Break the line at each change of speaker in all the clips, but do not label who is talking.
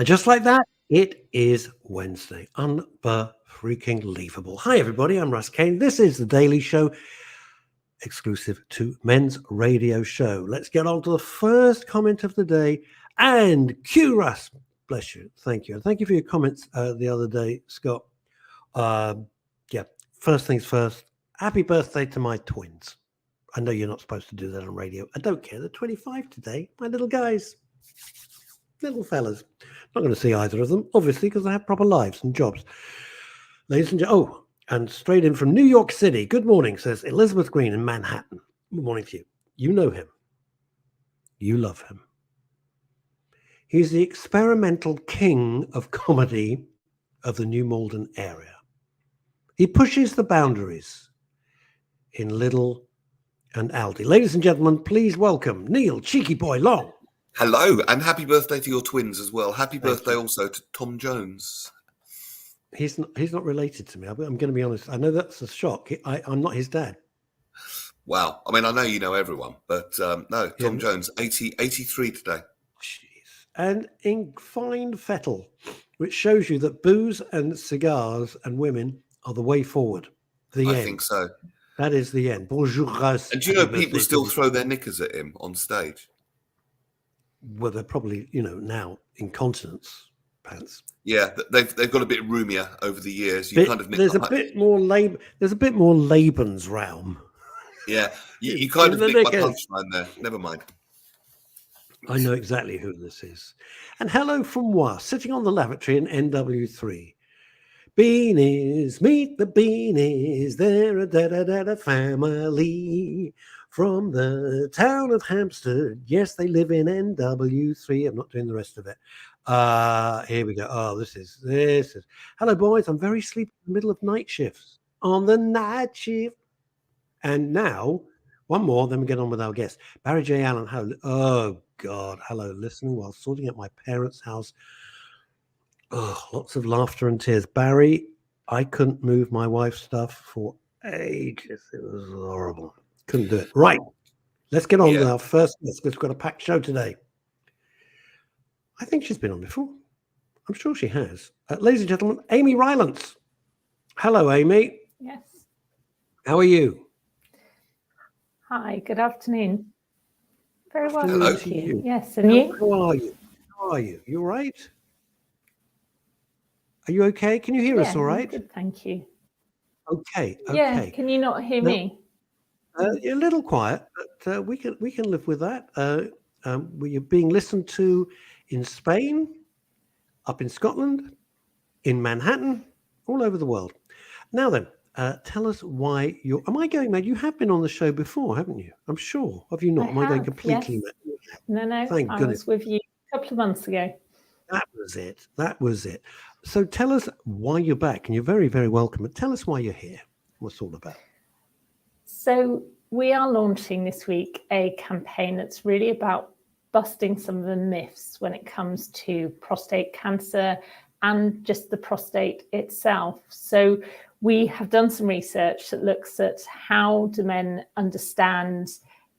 And just like that, it is Wednesday. Unbefreaking-lievable. Hi, everybody. I'm Russ Kane. This is The Daily Show, exclusive to Men's Radio Show. Let's get on to the first comment of the day. And cue Russ. Bless you. Thank you. And thank you for your comments the other day, Scott. First things first. Happy birthday to my twins. I know you're not supposed to do that on radio. I don't care. They're 25 today. My little guys. Little fellas. Not going to see either of them, obviously, because they have proper lives and jobs. Ladies and gentlemen, and straight in from New York City. Good morning, says Elizabeth Green in Manhattan. Good morning to you. You know him. You love him. He's the experimental king of comedy of the New Malden area. He pushes the boundaries in Lidl and Aldi. Ladies and gentlemen, please welcome Neil Cheeky Boy Long.
Hello, and happy birthday to your twins as well. Happy birthday also to Tom Jones.
He's not related to me. I'm going to be honest. I know that's a shock. I'm not his dad.
Wow. I mean, I know you know everyone, but no, Tom Jones, 83 today.
Jeez. And in fine fettle, which shows you that booze and cigars and women are the way forward.
I think so.
That is the end. Bonjour, Russ.
And do you know people still throw their knickers at him on stage?
Well, they're probably, now incontinence pants.
Yeah, they've got a bit roomier over the years.
There's a bit more Laban's realm.
Yeah, you kind of nicked my punchline there. Never mind.
I know exactly who this is. And hello from moi, sitting on the lavatory in NW3. Beanies, meet the Beanies. They're a family. From the town of Hampstead. Yes, they live in NW3. I'm not doing the rest of it. Here we go. Oh, this is. Hello, boys. I'm very sleepy in the middle of night shifts. On the night shift. And now, one more, then we get on with our guest. Barry J. Allen. Oh, God. Hello, listening while sorting at my parents' house. Oh, lots of laughter and tears. Barry, I couldn't move my wife's stuff for ages. It was horrible. Couldn't do it. Right. Let's get on with our first guest because we've got a packed show today. I think she's been on before. I'm sure she has. Ladies and gentlemen, Amy Rylance. Hello, Amy.
Yes.
How are you?
Hi, good afternoon. Very well,
Hello.
thank you. Yes, and you?
How are you? You all right? Are you okay? Can you hear us all right?
Good, thank you.
Okay.
Yeah, can you not hear me?
You're a little quiet, but we can live with that. You're being listened to in Spain, up in Scotland, in Manhattan, all over the world. Now then, tell us why you're. Am I going mad? You have been on the show before, haven't you? I'm sure. Have you not? Am I going completely mad?
No.
Thank goodness.
Was with you a couple of months ago.
That was it. So tell us why you're back, and you're very, very welcome. But tell us why you're here. What's it all about?
So we are launching this week a campaign that's really about busting some of the myths when it comes to prostate cancer and just the prostate itself. So we have done some research that looks at how do men understand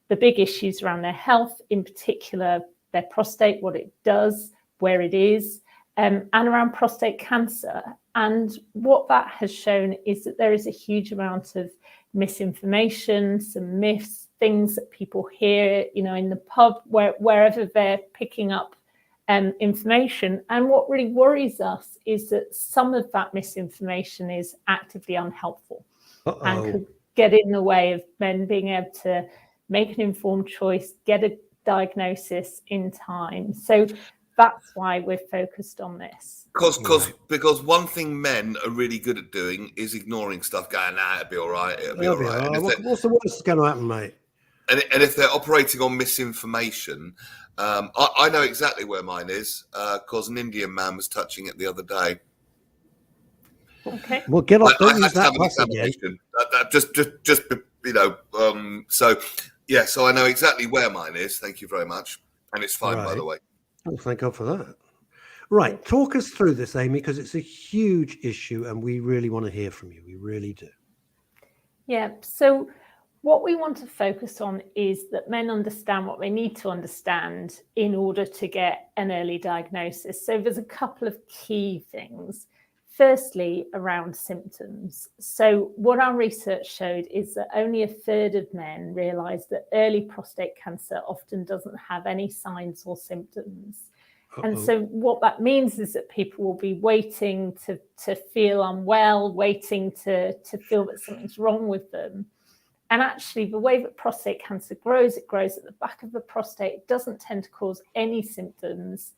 the big issues around their health, in particular their prostate, what it does, where it is, and around prostate cancer. And what that has shown is that there is a huge amount of misinformation, some myths, things that people hear, in the pub, wherever they're picking up information. And what really worries us is that some of that misinformation is actively unhelpful and could get in the way of men being able to make an informed choice, get a diagnosis in time. So that's why we're focused on this.
Because one thing men are really good at doing is ignoring stuff, going, it'll be all right, it'll be all right.
What's the worst that's going to happen, mate?
And if they're operating on misinformation, I know exactly where mine is, because an Indian man was touching it the other day.
Okay.
Well, get off.
I had to have an examination. So I know exactly where mine is. Thank you very much. And it's fine, by the way.
Oh, thank God for that. Right. Talk us through this, Amy, because it's a huge issue and we really want to hear from you. We really do.
Yeah. So What we want to focus on is that men understand what they need to understand in order to get an early diagnosis. So there's a couple of key things. Firstly, around symptoms. So what our research showed is that only a third of men realise that early prostate cancer often doesn't have any signs or symptoms. And so what that means is that people will be waiting to feel unwell, waiting to feel that something's wrong with them. And actually, the way that prostate cancer grows, it grows at the back of the prostate. It doesn't tend to cause any symptoms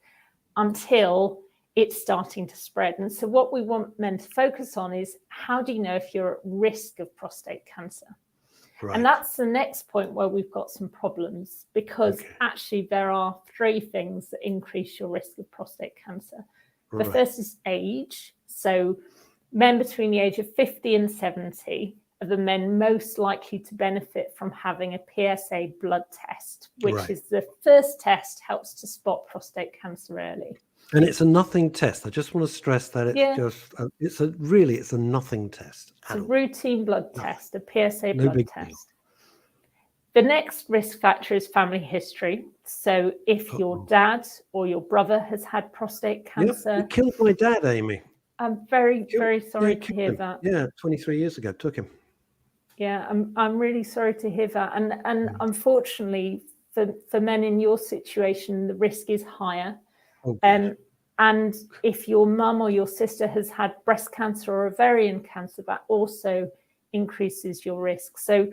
until it's starting to spread. And so what we want men to focus on is, how do you know if you're at risk of prostate cancer? Right. And that's the next point where we've got some problems, because actually there are 3 things that increase your risk of prostate cancer. The first is age. So men between the age of 50 and 70 are the men most likely to benefit from having a PSA blood test, which is the first test, helps to spot prostate cancer early.
And it's a nothing test. I just want to stress that it's a nothing test.
It's a routine blood test, a PSA blood test. The next risk factor is family history. So if your dad or your brother has had prostate cancer.
You killed my dad, Amy.
I'm very, very sorry to hear that.
Yeah, 23 years ago, took him.
Yeah, I'm really sorry to hear that. And unfortunately, for men in your situation, the risk is higher. And if your mum or your sister has had breast cancer or ovarian cancer, that also increases your risk. So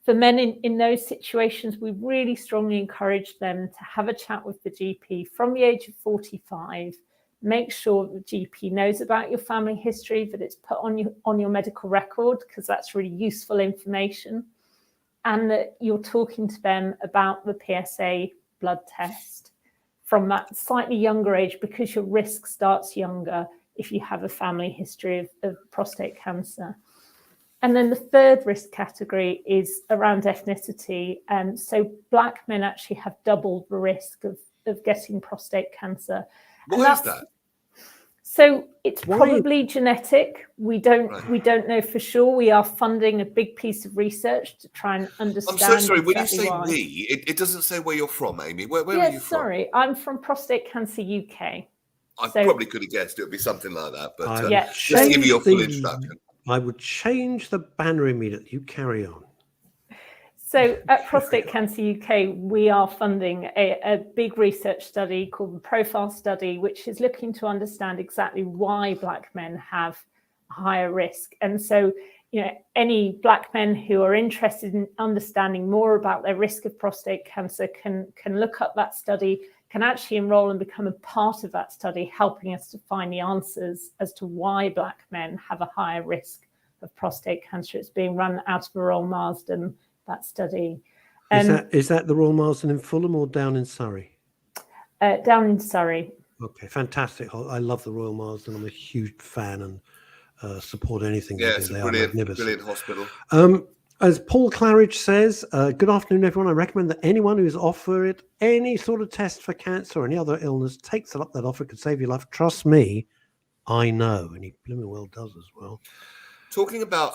for men in those situations, we really strongly encourage them to have a chat with the GP from the age of 45. Make sure the GP knows about your family history, that it's put on your medical record, because that's really useful information, and that you're talking to them about the PSA blood test from that slightly younger age, because your risk starts younger if you have a family history of prostate cancer. And then the third risk category is around ethnicity. So Black men actually have double the risk of getting prostate cancer.
Why is that?
So it's probably genetic. We don't know for sure. We are funding a big piece of research to try and understand.
I'm so sorry.
Exactly
when you say
why.
It doesn't say where you're from, Amy. Where are you from?
Sorry, I'm from Prostate Cancer UK.
I probably could have guessed it would be something like that, but
let's
give me your full introduction.
I would change the banner immediately. You carry on.
So at Prostate Cancer UK, we are funding a big research study called the Profile Study, which is looking to understand exactly why Black men have a higher risk. And so, any Black men who are interested in understanding more about their risk of prostate cancer can look up that study, can actually enroll and become a part of that study, helping us to find the answers as to why Black men have a higher risk of prostate cancer. It's being run out of the Royal Marsden, that study.
Is that the Royal Marsden in Fulham or down in Surrey?
Down in Surrey.
Okay, fantastic. I love the Royal Marsden. I'm a huge fan and support anything.
Yeah, it's a brilliant hospital.
As Paul Claridge says, good afternoon, everyone. I recommend that anyone who is offered any sort of test for cancer or any other illness takes up that offer. Could save your life. Trust me, I know. And he blooming well does as well.
Talking about...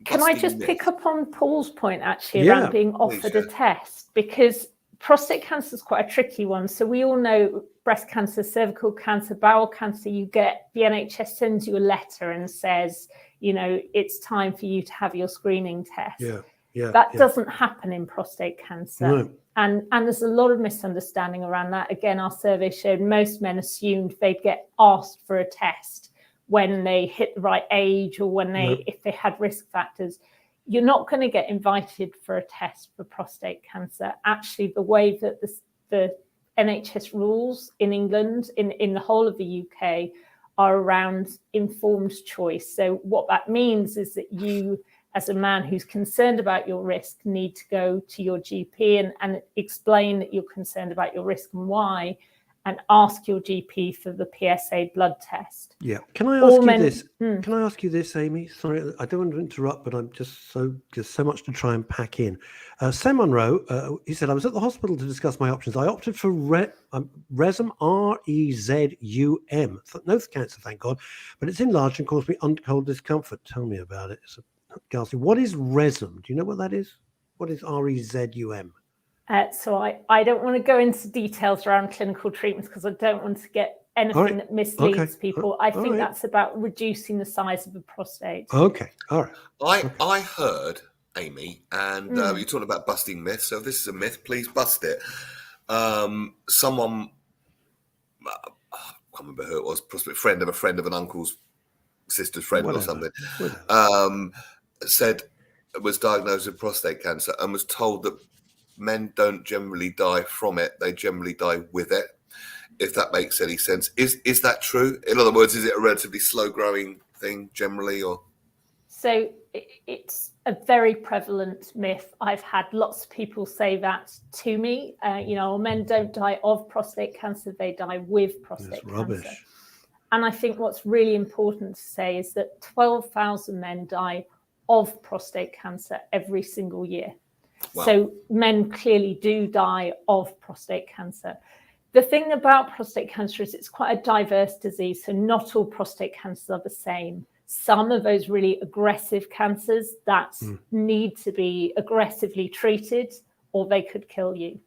Can I just pick up on Paul's point, actually, around being offered a test? Because prostate cancer is quite a tricky one. So we all know breast cancer, cervical cancer, bowel cancer, the NHS sends you a letter and says, it's time for you to have your screening test. That doesn't happen in prostate cancer. No. And there's a lot of misunderstanding around that. Again, our survey showed most men assumed they'd get asked for a test when they hit the right age, or if they had risk factors. You're not going to get invited for a test for prostate cancer. Actually, the way that the NHS rules in England, in the whole of the UK, are around informed choice. So what that means is that you, as a man who's concerned about your risk, need to go to your GP and explain that you're concerned about your risk and why, and ask your GP for the PSA blood test. Yeah.
Can I ask you this? Can I ask you this, Amy? Sorry, I don't want to interrupt, but I'm just so much to try and pack in. Sam Monroe, he said, I was at the hospital to discuss my options. I opted for Rezum, R-E-Z-U-M. No cancer, thank God, but it's enlarged and caused me untold discomfort. Tell me about it. It's a ghastly. What is RESUM? Do you know what that is? What is REZUM?
So I don't want to go into details around clinical treatments because I don't want to get anything that misleads people. I think that's about reducing the size of the prostate.
Okay, all right.
I heard, Amy, and you're talking about busting myths. So if this is a myth, please bust it. Someone, I can't remember who it was, possibly a friend of an uncle's sister's friend or something, said was diagnosed with prostate cancer and was told that men don't generally die from it; they generally die with it. If that makes any sense, is that true? In other words, is it a relatively slow-growing thing generally, or?
So it's a very prevalent myth. I've had lots of people say that to me. Men don't die of prostate cancer; they die with prostate cancer.
Rubbish.
And I think what's really important to say is that 12,000 men die of prostate cancer every single year. Wow. So men clearly do die of prostate cancer. The thing about prostate cancer is it's quite a diverse disease. So not all prostate cancers are the same. Some of those really aggressive cancers that need to be aggressively treated or they could kill you.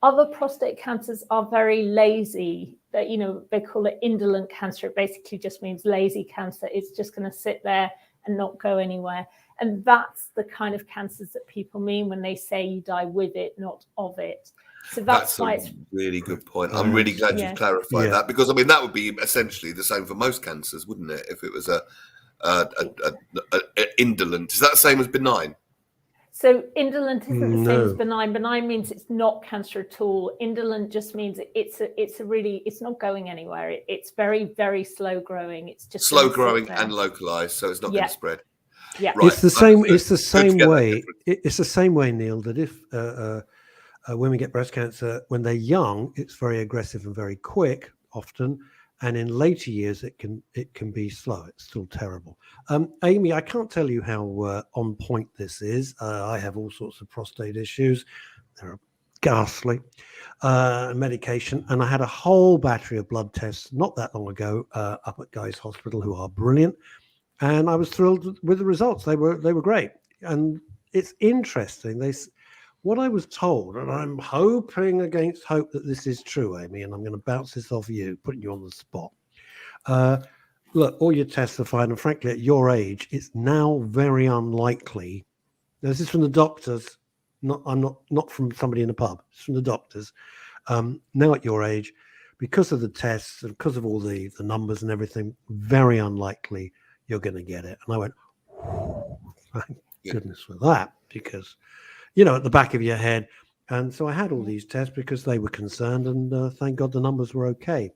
Other prostate cancers are very lazy. They call it indolent cancer. It basically just means lazy cancer. It's just going to sit there and not go anywhere. And that's the kind of cancers that people mean when they say you die with it, not of it. So that's why it's
a really good point. I'm really glad you've clarified that, because that would be essentially the same for most cancers, wouldn't it? If it was a indolent, is that the same as benign?
So indolent isn't the same as benign. Benign means it's not cancer at all. Indolent just means it's not going anywhere. It's very, very slow growing. It's just
slow growing and localized, so it's not going to spread.
Yeah,
right. It's the same. It's the same way. It's the same way, Neil. That if women get breast cancer when they're young, it's very aggressive and very quick, often, and in later years it can be slow. It's still terrible. Amy, I can't tell you how on point this is. I have all sorts of prostate issues. They're ghastly. Medication, and I had a whole battery of blood tests not that long ago up at Guy's Hospital, who are brilliant, and I was thrilled with the results. They were great, and it's interesting. What I was told, and I'm hoping against hope that this is true, Amy, and I'm going to bounce this off you, putting you on the spot. Look, all your tests are fine, and frankly, at your age, it's now very unlikely. This is from the doctors. I'm not from somebody in a pub. It's from the doctors. Now at your age, because of the tests and because of all the numbers and everything, very unlikely you're going to get it. And I went, thank goodness for that, because at the back of your head. And so I had all these tests because they were concerned, and thank God the numbers were okay.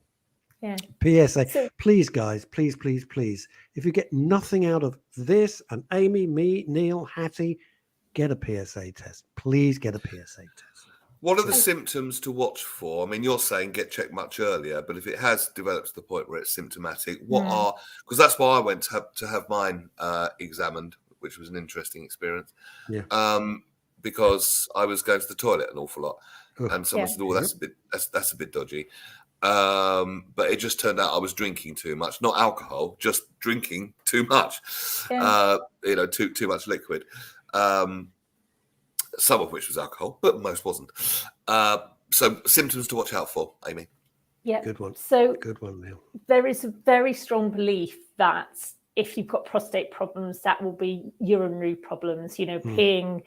Yeah.
PSA, please, guys, please, please, please. If you get nothing out of this, and Amy, me, Neil, Hattie, get a PSA test. Please get a PSA test.
What are the symptoms to watch for? I mean, you're saying get checked much earlier, but if it has developed to the point where it's symptomatic, because that's why I went to have mine examined, which was an interesting experience.
Yeah.
Because I was going to the toilet an awful lot, and someone said, "Oh, that's a bit dodgy." But it just turned out I was drinking too much, not alcohol, just drinking too much. Too much liquid. Some of which was alcohol, but most wasn't. So symptoms to watch out for, Amy.
Yeah,
good one.
So
good one, Neil.
There is a very strong belief that if you've got prostate problems, that will be urinary problems. Peeing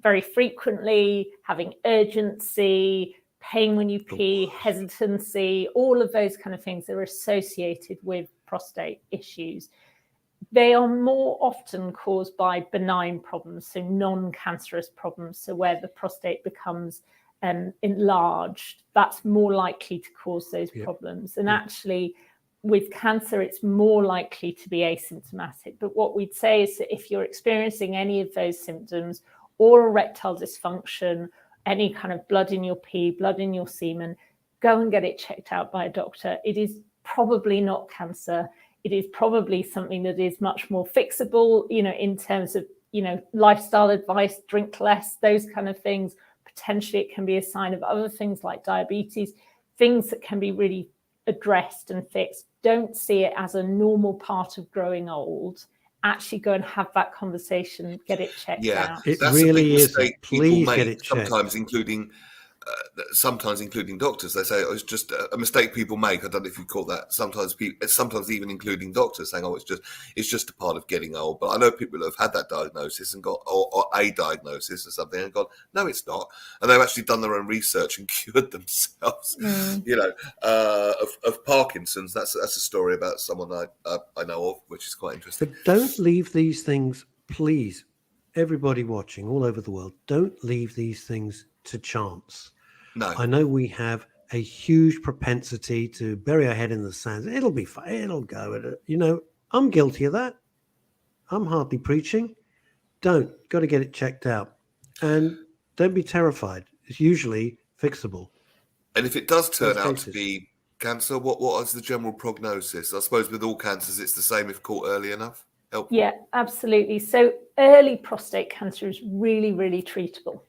very frequently, having urgency, pain when you pee, hesitancy, all of those kind of things that are associated with prostate issues. They are more often caused by benign problems, so non-cancerous problems, so where the prostate becomes enlarged. That's more likely to cause those problems. And actually, with cancer, it's more likely to be asymptomatic. But what we'd say is that if you're experiencing any of those symptoms, or erectile dysfunction, any kind of blood in your pee, blood in your semen, go and get it checked out by a doctor. It is probably not cancer. It is probably something that is much more fixable, in terms of, lifestyle advice, drink less, those kind of things. Potentially it can be a sign of other things like diabetes, things that can be really addressed and fixed. Don't see it as a normal part of growing old. actually go and have that conversation, get it checked out.
It
that's
really
a big
is.
mistake
Please
people
get
make,
it checked.
sometimes including doctors. They say, oh, it's just a mistake people make. I don't know if you call that. Sometimes even including doctors saying, oh, it's just a part of getting old. But I know people who have had that diagnosis and got or a diagnosis or something and gone, no, it's not. And they've actually done their own research and cured themselves. Of Parkinson's. That's a story about someone I know of, which is quite interesting.
But don't leave these things, please. Everybody watching all over the world, don't leave these things to chance.
No.
I know we have a huge propensity to bury our head in the sand. It'll be fine. It'll go. I'm guilty of that. I'm hardly preaching. Got to get it checked out. And don't be terrified. It's usually fixable.
And if it does turn out to be cancer, what is the general prognosis? I suppose with all cancers, it's the same if caught early enough. Helpful.
Yeah, absolutely. So early prostate cancer is really, really treatable.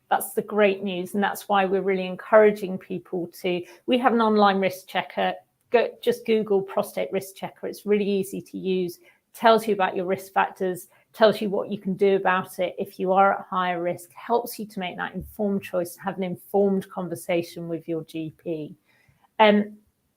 That's the great news. And that's why we're really encouraging people we have an online risk checker. Just Google prostate risk checker. It's really easy to use. Tells you about your risk factors, tells you what you can do about it if you are at higher risk, helps you to make that informed choice, have an informed conversation with your GP.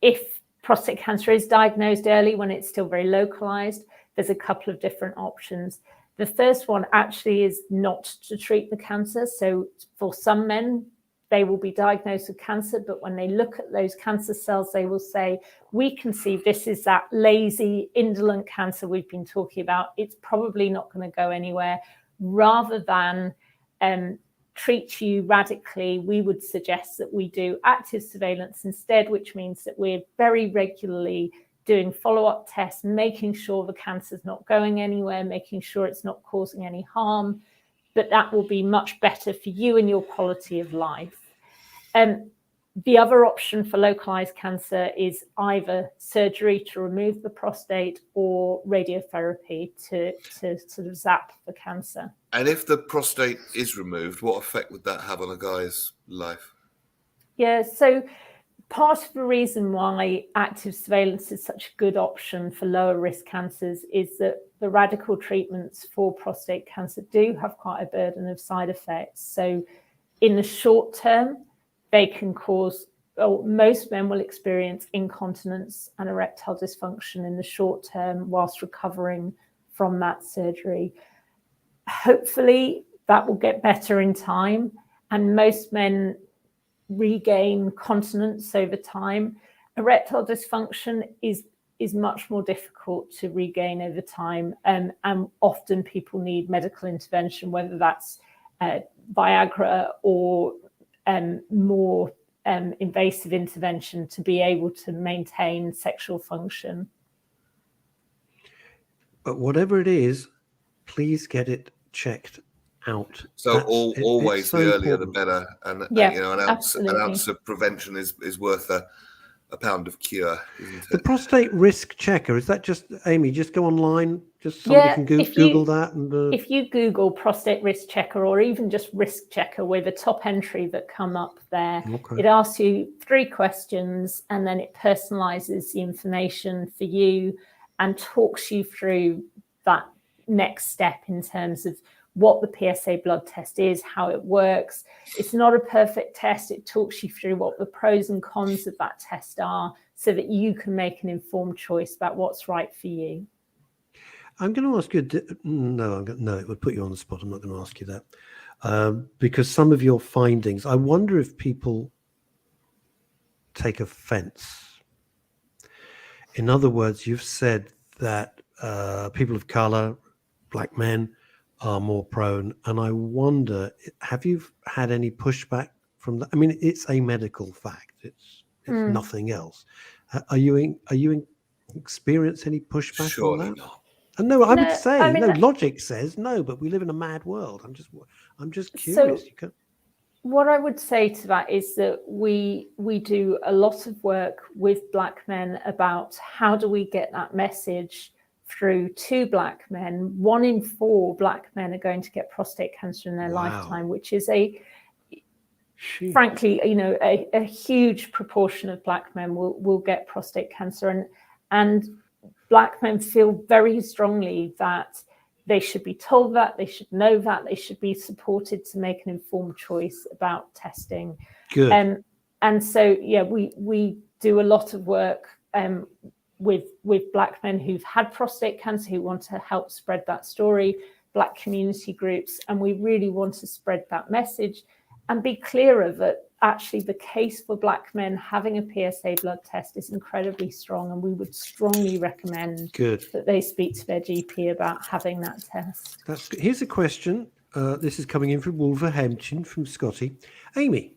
If prostate cancer is diagnosed early when it's still very localized, there's a couple of different options. The first one actually is not to treat the cancer. So for some men, they will be diagnosed with cancer, but when they look at those cancer cells, they will say, we can see this is that lazy, indolent cancer we've been talking about. It's probably not going to go anywhere. Rather than treat you radically, we would suggest that we do active surveillance instead, which means that we're very regularly doing follow-up tests, making sure the cancer is not going anywhere, making sure it's not causing any harm, but that will be much better for you and your quality of life. The other option for localized cancer is either surgery to remove the prostate or radiotherapy to sort of zap the cancer.
And if the prostate is removed, what effect would that have on a guy's life?
Yeah, so part of the reason why active surveillance is such a good option for lower risk cancers is that the radical treatments for prostate cancer do have quite a burden of side effects. So in the short term, they can most men will experience incontinence and erectile dysfunction in the short term whilst recovering from that surgery. Hopefully that will get better in time, and most men regain continence over time. Erectile dysfunction is much more difficult to regain over time, and often people need medical intervention, whether that's Viagra or more invasive intervention to be able to maintain sexual function.
But whatever it is, please get it checked out.
So always the earlier the better, and an ounce of prevention is worth a pound of cure, isn't it?
The prostate risk checker, is that just, Amy, just go online, just somebody can Google that? And
if you Google prostate risk checker or even just risk checker with a top entry that come up there, It asks you 3 questions and then it personalizes the information for you and talks you through that next step in terms of what the PSA blood test is, how it works. It's not a perfect test. It talks you through what the pros and cons of that test are so that you can make an informed choice about what's right for you.
I'm going to ask you, no, it would put you on the spot. I'm not going to ask you that because some of your findings, I wonder if people take offense. In other words, you've said that people of color, black men, are more prone, and I wonder, have you had any pushback from that? I mean, it's a medical fact; it's nothing else. Are you experience any pushback
Surely
on that?
Not.
And no, I would say logic says no, but we live in a mad world. I'm just curious.
So, what I would say to that is that we do a lot of work with black men about how do we get that message through to black men. 1 in 4 black men are going to get prostate cancer in their lifetime, which is frankly, a huge proportion of black men will get prostate cancer. And Black men feel very strongly that they should be told that, they should know that, they should be supported to make an informed choice about testing.
Good.
And so, yeah, we do a lot of work with Black men who've had prostate cancer, who want to help spread that story, Black community groups, and we really want to spread that message and be clearer that actually the case for Black men having a PSA blood test is incredibly strong, and we would strongly recommend that they speak to their GP about having that test.
Here's a question. This is coming in from Wolverhampton from Scotty. Amy,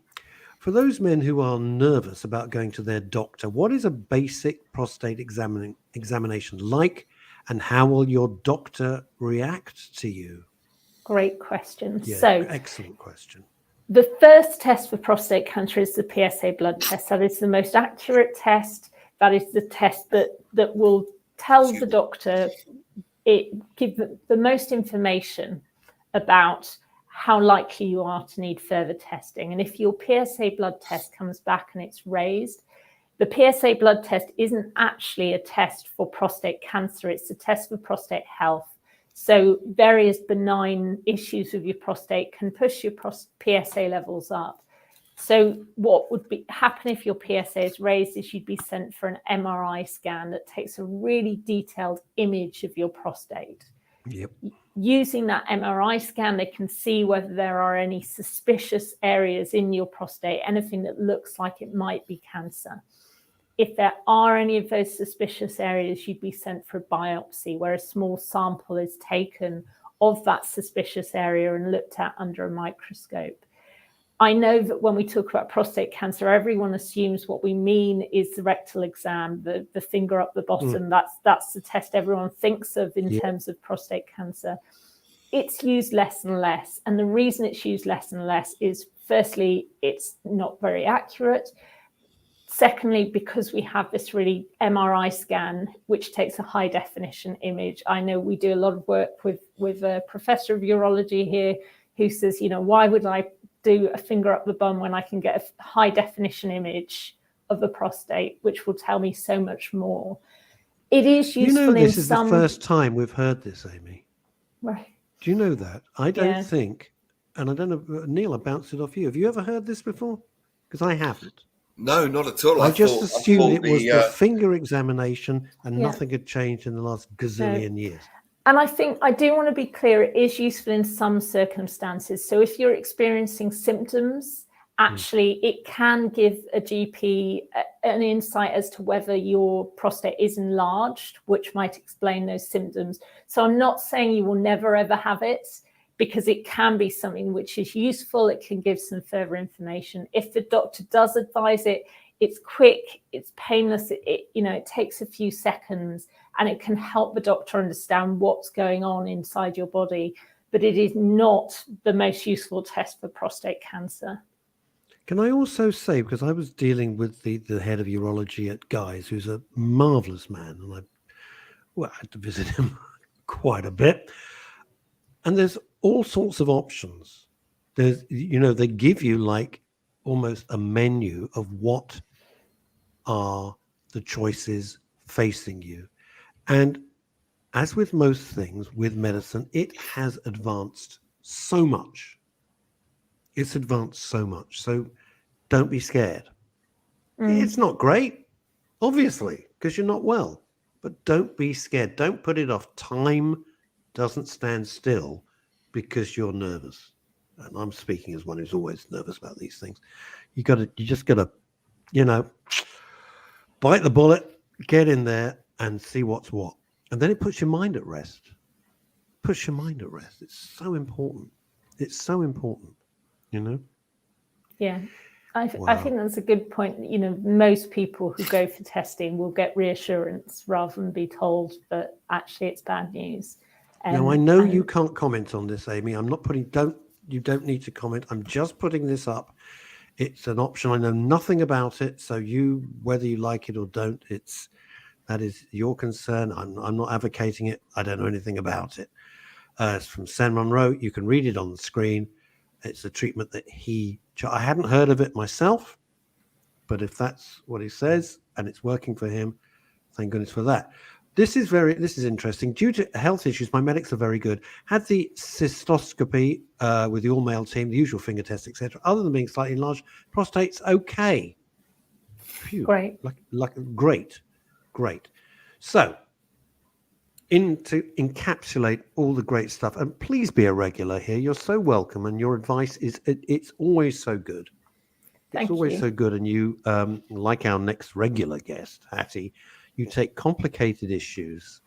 for those men who are nervous about going to their doctor, what is a basic prostate examination like, and how will your doctor react to you?
Great question.
Yeah,
so,
excellent question.
The first test for prostate cancer is the PSA blood test. That is the most accurate test. That is the test that will tell the doctor, give the most information about how likely you are to need further testing. And if your PSA blood test comes back and it's raised, the PSA blood test isn't actually a test for prostate cancer. It's a test for prostate health. So various benign issues with your prostate can push your PSA levels up. So what would happen if your PSA is raised is you'd be sent for an MRI scan that takes a really detailed image of your prostate.
Yep.
Using that MRI scan, they can see whether there are any suspicious areas in your prostate, anything that looks like it might be cancer. If there are any of those suspicious areas, you'd be sent for a biopsy, where a small sample is taken of that suspicious area and looked at under a microscope. I know that when we talk about prostate cancer, everyone assumes what we mean is the rectal exam, the finger up the bottom. That's the test everyone thinks of in terms of prostate cancer. It's used less and less. And the reason it's used less and less is, firstly, it's not very accurate. Secondly, because we have this really MRI scan, which takes a high definition image. I know we do a lot of work with a professor of urology here who says, why would I do a finger up the bum when I can get a high definition image of the prostate, which will tell me so much more. It is useful
this is the first time we've heard this, Amy.
Right.
Do you know that? I don't think, and I don't know, Neil, I bounced it off you. Have you ever heard this before? Because I haven't.
No, not at all.
I just assumed it was the finger examination and nothing had changed in the last gazillion years.
And I think I do want to be clear, it is useful in some circumstances. So if you're experiencing symptoms, actually it can give a GP an insight as to whether your prostate is enlarged, which might explain those symptoms. So I'm not saying you will never ever have it, because it can be something which is useful. It can give some further information. If the doctor does advise it, it's quick, it's painless, it takes a few seconds, and it can help the doctor understand what's going on inside your body. But it is not the most useful test for prostate cancer.
Can I also say, because I was dealing with the head of urology at Guy's, who's a marvelous man, and I had to visit him quite a bit. And there's all sorts of options. There's, they give you like almost a menu of what are the choices facing you. And as with most things with medicine, it has advanced so much. It's advanced so much. So don't be scared. It's not great, obviously, because you're not well. But don't be scared. Don't put it off. Time doesn't stand still because you're nervous. And I'm speaking as one who's always nervous about these things. You just gotta, bite the bullet, get in there and see what's what. And then it puts your mind at rest. Puts your mind at rest. It's so important. It's so important,
Yeah. I think that's a good point. Most people who go for testing will get reassurance rather than be told that actually it's bad news.
Now, I know you can't comment on this, Amy. I'm not you don't need to comment. I'm just putting this up. It's an option. I know nothing about it. So whether you like it or don't, that is your concern. I'm not advocating it. I don't know anything about it. It's from Sen Monroe. You can read it on the screen. It's a treatment that I hadn't heard of it myself, but if that's what he says and it's working for him, thank goodness for that. This is interesting. Due to health issues, my medics are very good. Had the cystoscopy with the all-male team, the usual finger test, etc. Other than being slightly enlarged, prostate's okay. Phew.
Great.
Great. So, to encapsulate all the great stuff, and please be a regular here. You're so welcome, and your advice it's always so good.
Thank
It's always
you.
so good, and you, like our next regular guest, Hatti, you take complicated issues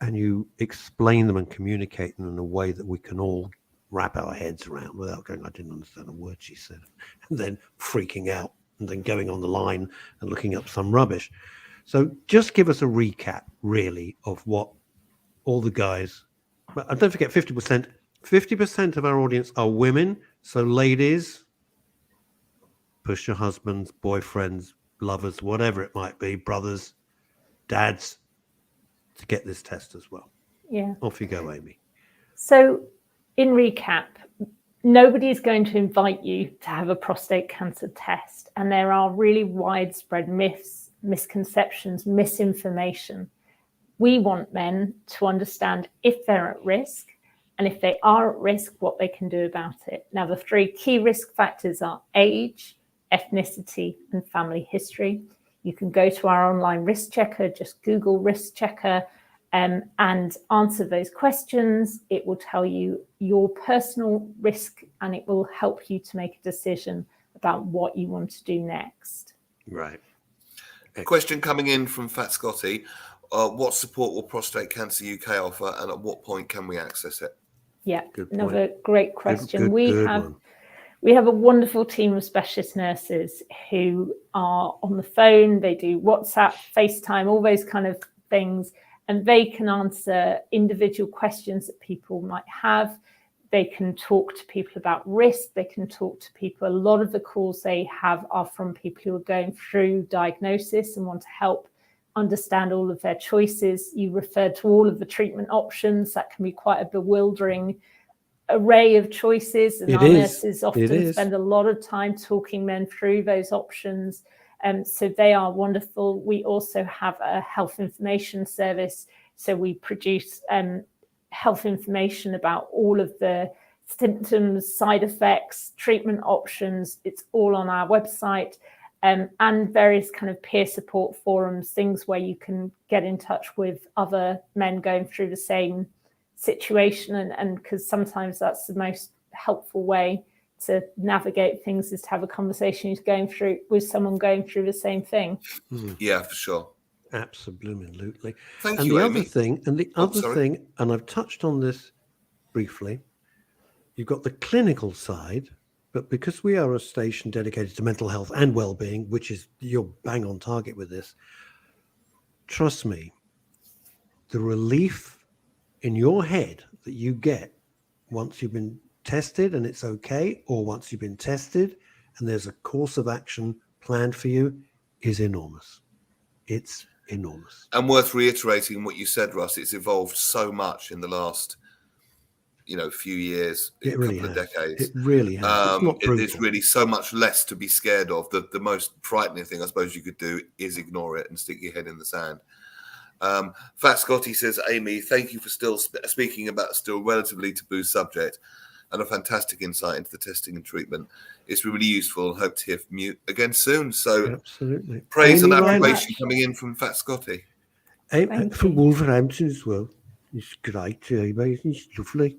and you explain them and communicate them in a way that we can all wrap our heads around without going, I didn't understand a word she said, and then freaking out and then going on the line and looking up some rubbish. So just give us a recap, really, of what all the guys, and don't forget 50% of our audience are women. So ladies, push your husbands, boyfriends, lovers, whatever it might be, brothers, dads, to get this test as well.
Yeah.
Off you go, Amy.
So in recap, nobody's going to invite you to have a prostate cancer test. And there are really widespread myths, misconceptions, misinformation. We want men to understand if they're at risk, and if they are at risk, what they can do about it. Now, the 3 key risk factors are age, ethnicity, and family history. You can go to our online risk checker, just Google risk checker, and answer those questions. It will tell you your personal risk, and it will help you to make a decision about what you want to do next.
Right.
A question coming in from Fat Scotty. What support will Prostate Cancer UK offer, and at what point can we access it?
Yeah,
Good
another
point.
great question.
Good one.
We have a wonderful team of specialist nurses who are on the phone. They do WhatsApp, FaceTime, all those kind of things, and they can answer individual questions that people might have. They can talk to people about risk. They can talk to people. A lot of the calls they have are from people who are going through diagnosis and want to help understand all of their choices. You referred to all of the treatment options. That can be quite a bewildering array of choices, and our nurses often spend a lot of time talking men through those options. So they are wonderful. We also have a health information service. So we produce health information about all of the symptoms, side effects, treatment options. It's all on our website, and various kind of peer support forums, things where you can get in touch with other men going through the same situation, and because sometimes that's the most helpful way to navigate things, is to have a conversation who's going through with someone going through the same thing.
Yeah, for sure.
Absolutely.
Thank
and
you,
the
Amy.
other thing, and I've touched on this briefly, you've got the clinical side, but because we are a station dedicated to mental health and well-being, which is, you're bang on target with this, trust me, the relief in your head that you get once you've been tested and it's okay, or once you've been tested and there's a course of action planned for you, is enormous. It's enormous.
And worth reiterating what you said, Russ, it's evolved so much in the last, few years,
It really
couple
has.
of decades.
It really has. It's not brutal.
There's really so much less to be scared of. The most frightening thing I suppose you could do is ignore it and stick your head in the sand. Fat Scotty says, Amy, thank you for still speaking about a still relatively taboo subject and a fantastic insight into the testing and treatment. It's really useful, and hope to hear from you again soon. So
absolutely.
Praise
Amy
and approbation coming in from Fat Scotty.
From Wolverhampton as well. It's great, Amy. It's lovely.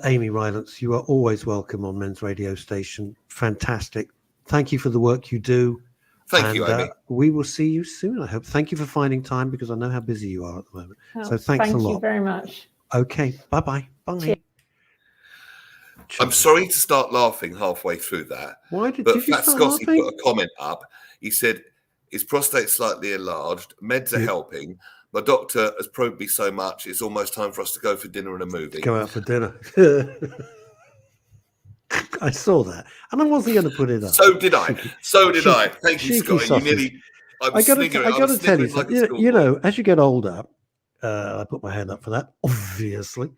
Amy Rylance, you are always welcome on Men's Radio Station. Fantastic. Thank you for the work you do.
Thank you, Amy.
We will see you soon, I hope. Thank you for finding time, because I know how busy you are at the moment. So thanks a lot.
Thank you very much.
Okay. Bye-bye. Bye.
Cheers.
I'm sorry to start laughing halfway through that.
Why did
But
you
Fat
start
Scotty
laughing?
put a comment up. He said, his prostate slightly enlarged. Meds are helping. My doctor has probed me so much, it's almost time for us to go for dinner and a movie.
Go out for dinner. I saw that, and I wasn't going to put it up.
So did I. Thank you,
cheeky
Scotty.
I got to tell you something. You know, as you get older, I put my hand up for that, obviously.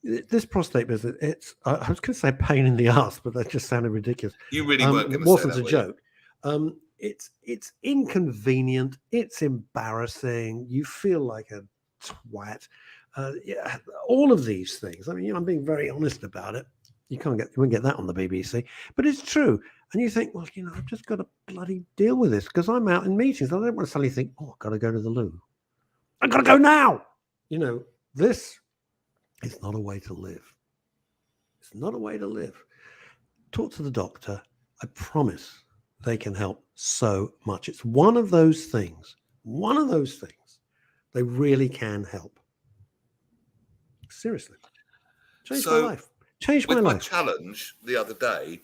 This prostate business, it's, I was going to say pain in the ass, but that just sounded ridiculous.
You really weren't going to say that.
It wasn't a joke. it's inconvenient. It's embarrassing. You feel like a twat. Yeah, all of these things. I mean, I'm being very honest about it. You won't get that on the BBC, but it's true. And you think, well, I've just got to bloody deal with this because I'm out in meetings. I don't want to suddenly think, oh, I've got to go to the loo. I've got to go now. This is not a way to live. It's not a way to live. Talk to the doctor. I promise they can help so much. It's one of those things. They really can help. Seriously. Changed my life. Changed my life.
With my challenge the other day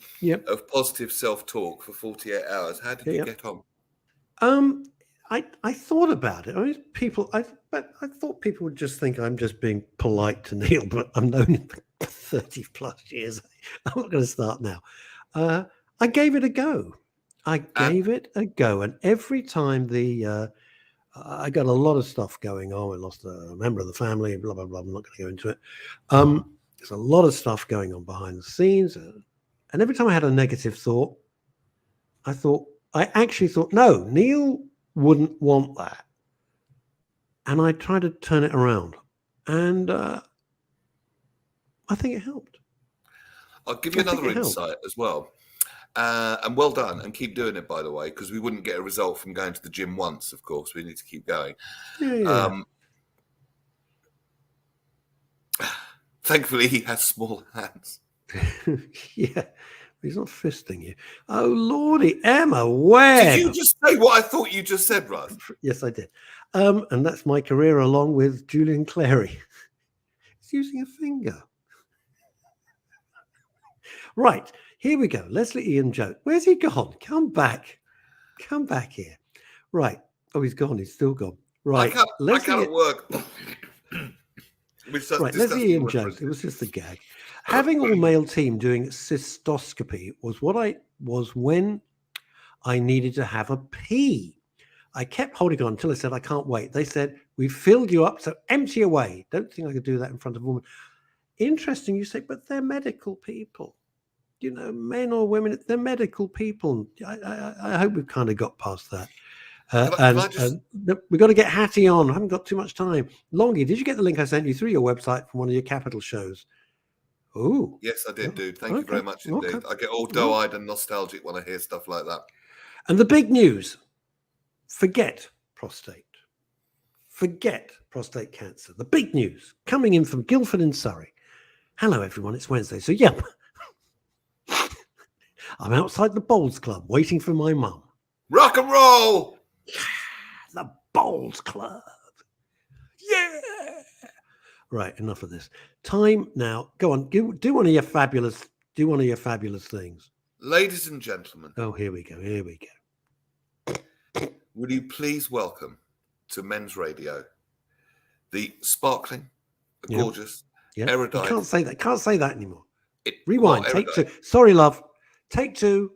of positive self-talk for 48 hours, how did you get on?
I thought about it. I mean, I thought people would just think I'm just being polite to Neil, but I've known him for 30 plus years. I'm not going to start now. I gave it a go. And every time I got a lot of stuff going on. I lost a member of the family, blah, blah, blah. I'm not going to go into it. There's a lot of stuff going on behind the scenes. And every time I had a negative thought, I actually thought, no, Neil wouldn't want that. And I tried to turn it around. And I think it helped.
I'll give you another insight as well. And well done. And keep doing it, by the way, because we wouldn't get a result from going to the gym once, of course. We need to keep going. Yeah. Thankfully, he has small hands.
Yeah. He's not fisting you. Oh, Lordy, Emma Webb.
Did you just say what I thought you just said, Russ?
Yes, I did. And that's my career along with Julian Clary. He's using a finger. Right, here we go. Leslie Ian Jones. Where's he gone? Come back. Come back here. Right. Oh, he's gone. He's still gone. Right.
I can't work.
Right, Leslie Ian Jones. It was just a gag. Having all male team doing cystoscopy was when I needed to have a pee. I kept holding on until I said, I can't wait. They said, we've filled you up, so empty away. Don't think I could do that in front of a woman. Interesting, you say, but they're medical people. Men or women, they're medical people. I hope we've kind of got past that. We've got to get Hattie on. I haven't got too much time. Longy, did you get the link I sent you through your website from one of your Capital shows? Oh,
yes, I did, dude. Thank you very much indeed. Okay. I get all doe-eyed and nostalgic when I hear stuff like that.
And the big news, forget prostate. Forget prostate cancer. The big news coming in from Guildford in Surrey. Hello, everyone. It's Wednesday. So, I'm outside the Bowls Club waiting for my mum.
Rock and roll!
The Bowls Club. Yeah! Right, enough of this. Time now. Go on, do one of your fabulous things.
Ladies and gentlemen.
Oh, here we go.
Will you please welcome to Men's Radio the sparkling, gorgeous, erudite.
You can't say that anymore. Rewind. Take two. Sorry, love. Take two.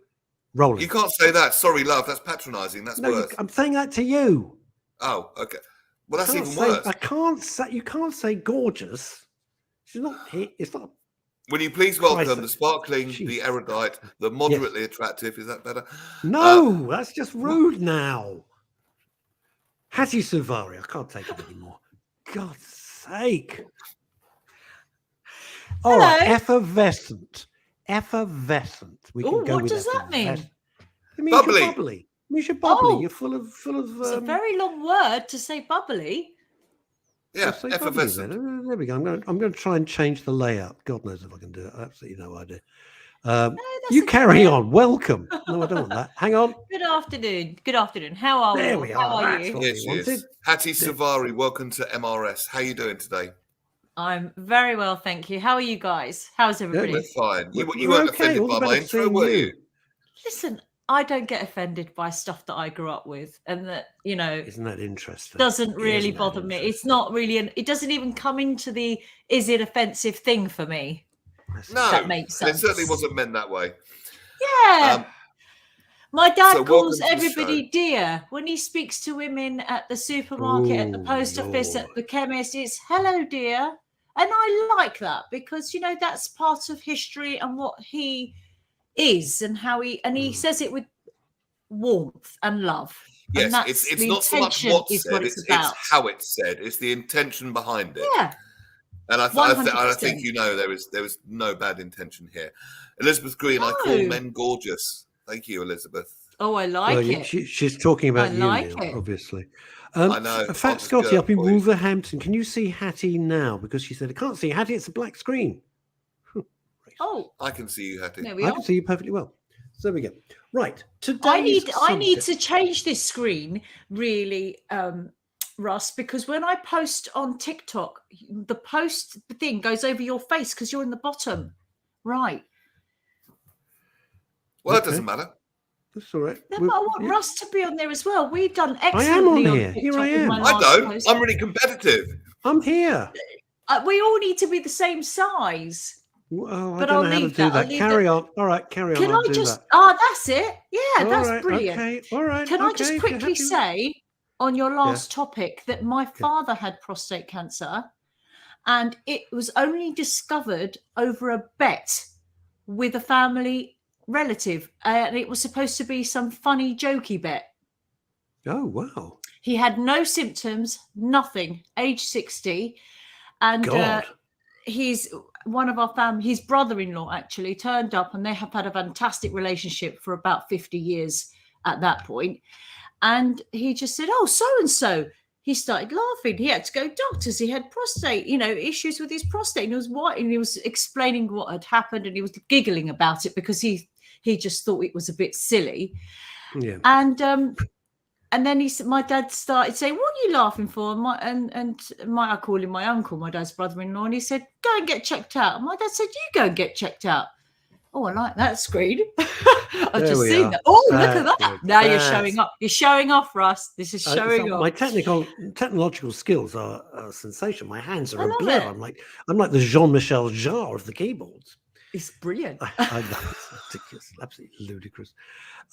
Rolling.
You can't say that. Sorry, love. That's patronising. That's worse.
I'm saying that to you.
Oh, okay. Well, that's even worse.
You can't say gorgeous. She's not here. It's not.
Will you please welcome the sparkling, the erudite, the moderately attractive? Is that better?
No, that's just rude now. Hatti Suvari. I can't take it anymore. God's sake. All right, effervescent. We can go
what
with
does that mean?
It means
bubbly.
You're bubbly. It means you're bubbly. You're full of.
It's a very long word to say bubbly.
Yeah, effervescent.
There we go. I'm going to try and change the layout. God knows if I can do it. Absolutely no idea. You carry on. Welcome. No, I don't want that. Hang on.
Good afternoon. How are we?
There we are.
How are you?
Yes. Hatti Suvari, welcome to MRS. How are you doing today?
I'm very well, thank you. How are you guys? How's everybody?
We're fine. You weren't offended by my intro, were you?
Listen, I don't get offended by stuff that I grew up with, and that
isn't that interesting?
Doesn't really bother me. It's not really, it doesn't even come into the is it offensive thing for me.
No,
that makes sense.
It certainly wasn't meant that way.
Yeah. My dad calls everybody dear when he speaks to women at the supermarket, at the post office, at the chemist. It's hello, dear, and I like that because that's part of history and what he is and how he says it with warmth and love.
Yes,
and that's
it's not so much what's said, it's how it's said. It's the intention behind it.
Yeah.
And I think there was no bad intention here. Elizabeth Green, I call men gorgeous. Thank you, Elizabeth.
Oh, I like it.
She's talking about you, Neil, obviously. I know. Fat Scotty up in Wolverhampton. Can you see Hattie now? Because she said, I can't see Hattie. It's a black screen.
Oh,
I can see you, Hattie.
I can see you perfectly well. So there we go. Right. Today
I need to change this screen, really, Russ, because when I post on TikTok, the post thing goes over your face because you're in the bottom. Right.
Well, that doesn't matter.
That's all right.
No, but I want Russ to be on there as well. We've done excellently.
I am on here. Here I am.
I don't. Post. I'm really competitive.
I'm here.
We all need to be the same size.
Well, I don't know how to do that. Carry on. All right, carry on.
Can I just? Oh, that's it. Yeah, that's brilliant.
Okay, all right.
Can I just quickly say on your last topic that my father had prostate cancer, and it was only discovered over a bet with a family relative, and it was supposed to be some funny, jokey bet.
Oh wow!
He had no symptoms, nothing. Age 60, and he's one of our family. His brother-in-law actually turned up, and they have had a fantastic relationship for about 50 years at that point. And he just said, "Oh, so and so." He started laughing. He had to go to doctors. He had prostate, issues with his prostate. And he was white, and he was explaining what had happened, and he was giggling about it because he just thought it was a bit silly.
Yeah.
And then my dad started saying, "What are you laughing for?" I call him my uncle, my dad's brother-in-law, and he said, "Go and get checked out." And my dad said, "You go and get checked out." Oh, I like that screen. I've just seen that. Oh, look at that. Good. Now you're showing up. You're showing off, Russ. This is showing off.
My technological skills are sensational. My hands are a blur. I'm like the Jean-Michel Jarre of the keyboards.
It's brilliant.
I love it. It's ridiculous. Absolutely ludicrous.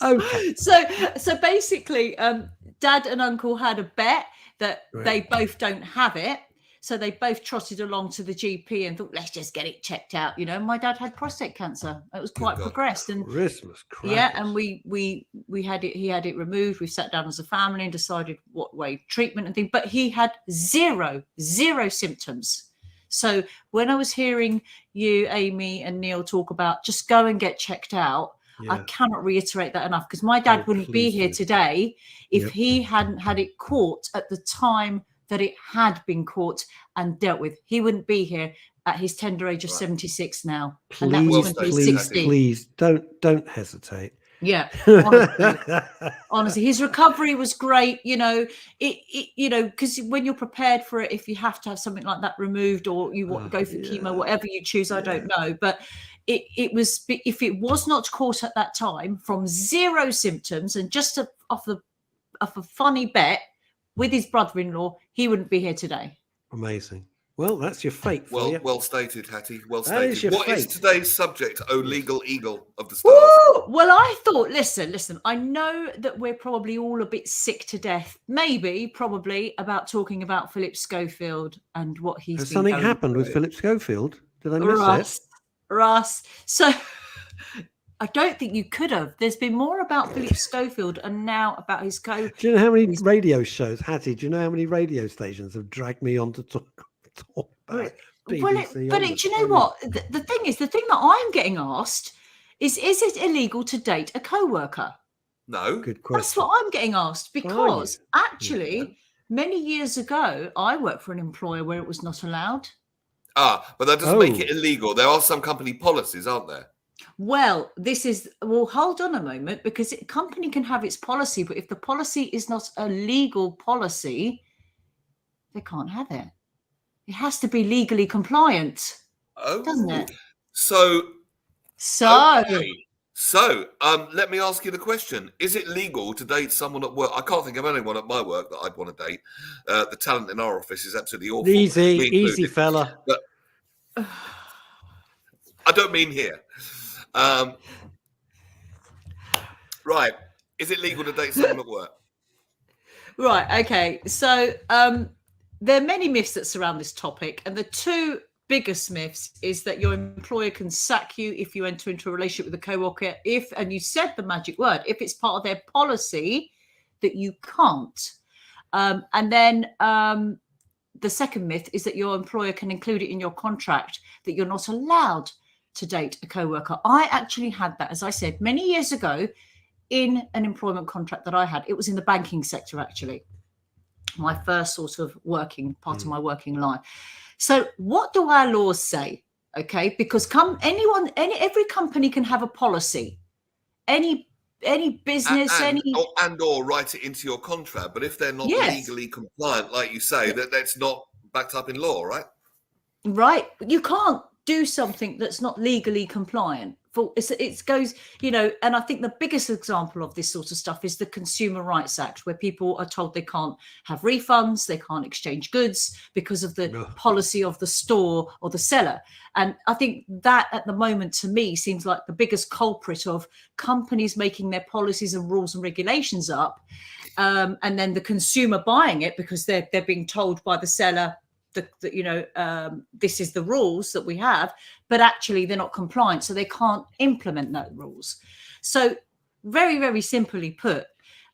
Okay.
So basically, Dad and Uncle had a bet that they both don't have it. So they both trotted along to the GP and thought, let's just get it checked out. My dad had prostate cancer. It was quite progressed. And
Christmas crackers.
Yeah, and we had it. He had it removed. We sat down as a family and decided what way treatment and things. But he had zero symptoms. So when I was hearing you, Amy, and Neil talk about just go and get checked out, I cannot reiterate that enough, because my dad wouldn't be here today if he hadn't had it caught at the time that it had been caught and dealt with. He wouldn't be here at his tender age of 76 now. And that was when he was 60.
Please don't hesitate.
Yeah, honestly, his recovery was great. Because when you're prepared for it, if you have to have something like that removed, or you want to go for chemo, whatever you choose, I don't know. But it was, if it was not caught at that time, from zero symptoms and just off a funny bet with his brother-in-law, he wouldn't be here today.
Amazing. Well, that's your fate.
Well stated, Hattie. Well
that
stated. What is today's subject, O legal eagle of the stars?
Ooh, well, I thought, listen, I know that we're probably all a bit sick to death, probably, about talking about Philip Schofield and what he's
Has something happened with Philip Schofield? Did I miss it?
Russ. So I don't think you could have. There's been more about Philip Schofield and now about his
Do you know how many radio shows, Hattie? Do you know how many radio stations have dragged me on to talk about BBC?
But do you know what? The thing that I'm getting asked is it illegal to date a co-worker?
No.
Good question.
That's what I'm getting asked, because actually many years ago, I worked for an employer where it was not allowed.
But that doesn't make it illegal. There are some company policies, aren't there?
Well, hold on a moment, because a company can have its policy, but if the policy is not a legal policy, they can't have it. It has to be legally compliant, doesn't it?
So,
okay.
Let me ask you the question. Is it legal to date someone at work? I can't think of anyone at my work that I'd want to date. The talent in our office is absolutely awful.
Easy fella.
But I don't mean here. Right. Is it legal to date someone at work?
Right. Okay. So there are many myths that surround this topic, and the two biggest myths is that your employer can sack you if you enter into a relationship with a co-worker, and you said the magic word, if it's part of their policy that you can't. And then the second myth is that your employer can include it in your contract that you're not allowed to date a co-worker. I actually had that, as I said, many years ago in an employment contract that I had. It was in the banking sector, actually, my first sort of working part of my working life. So what do our laws say? Okay, because every company can have a policy, any business,
or write it into your contract. But if they're not legally compliant, like you say, that's not backed up in law, right?
Right, you can't do something that's not legally compliant. It goes, and I think the biggest example of this sort of stuff is the Consumer Rights Act, where people are told they can't have refunds, they can't exchange goods because of the policy of the store or the seller. And I think that at the moment, to me, seems like the biggest culprit of companies making their policies and rules and regulations up, and then the consumer buying it because they're being told by the seller this is the rules that we have, but actually they're not compliant, so they can't implement those rules. So very, very simply put,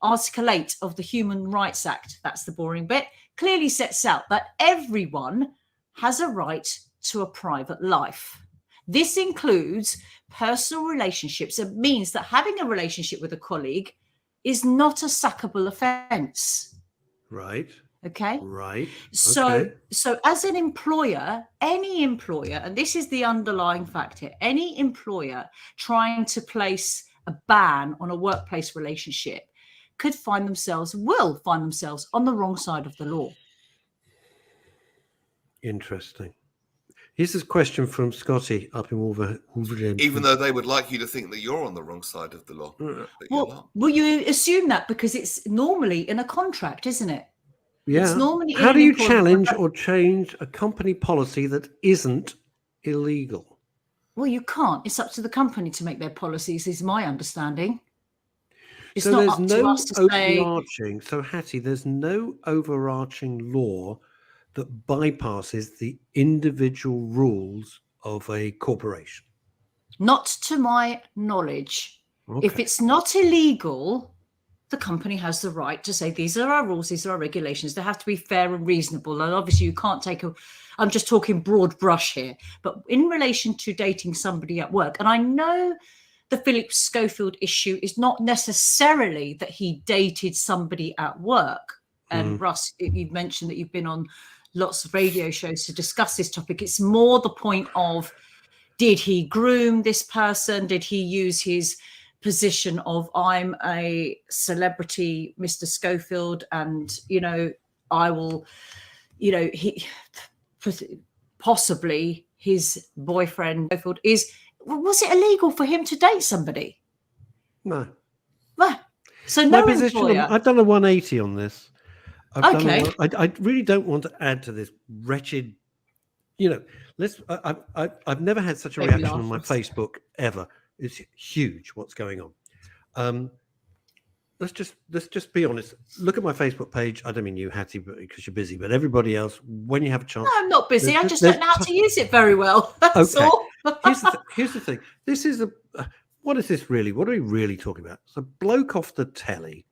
Article 8 of the Human Rights Act, that's the boring bit, clearly sets out that everyone has a right to a private life. This includes personal relationships. It means that having a relationship with a colleague is not a sackable offence.
Right.
Okay.
Right.
So as an employer, any employer, and this is the underlying fact here, any employer trying to place a ban on a workplace relationship will find themselves on the wrong side of the law.
Interesting. Here's this question from Scotty up in Wolverhampton.
Even though they would like you to think that you're on the wrong side of the law.
Well, you assume that because it's normally in a contract, isn't it?
Yeah. How do you challenge or change a company policy that isn't illegal?
Well, you can't. It's up to the company to make their policies, is my understanding. It's
so
not
there's
up
no
to us to
overarching. So, Hattie, there's no overarching law that bypasses the individual rules of a corporation.
Not to my knowledge. Okay. If it's not illegal, the company has the right to say, these are our rules, these are our regulations. They have to be fair and reasonable. And obviously you can't I'm just talking broad brush here, but in relation to dating somebody at work, and I know the Philip Schofield issue is not necessarily that he dated somebody at work. And Russ, you've mentioned that you've been on lots of radio shows to discuss this topic. It's more the point of, did he groom this person? Did he use his position of, I'm a celebrity, Mr. Schofield, and I will, he possibly his boyfriend Schofield was it illegal for him to date somebody?
No.
So no
My position
employer.
I've done a 180 on this.
I
really don't want to add to this wretched. I've never had such a reaction on my Facebook ever. It's huge what's going on. Let's just be honest. Look at my Facebook page. I don't mean you, Hattie, because you're busy, but everybody else, when you have a chance.
No, I'm not busy. I just don't know how to use it very well. That's all.
Here's the thing. This is what is this really? What are we really talking about? It's a bloke off the telly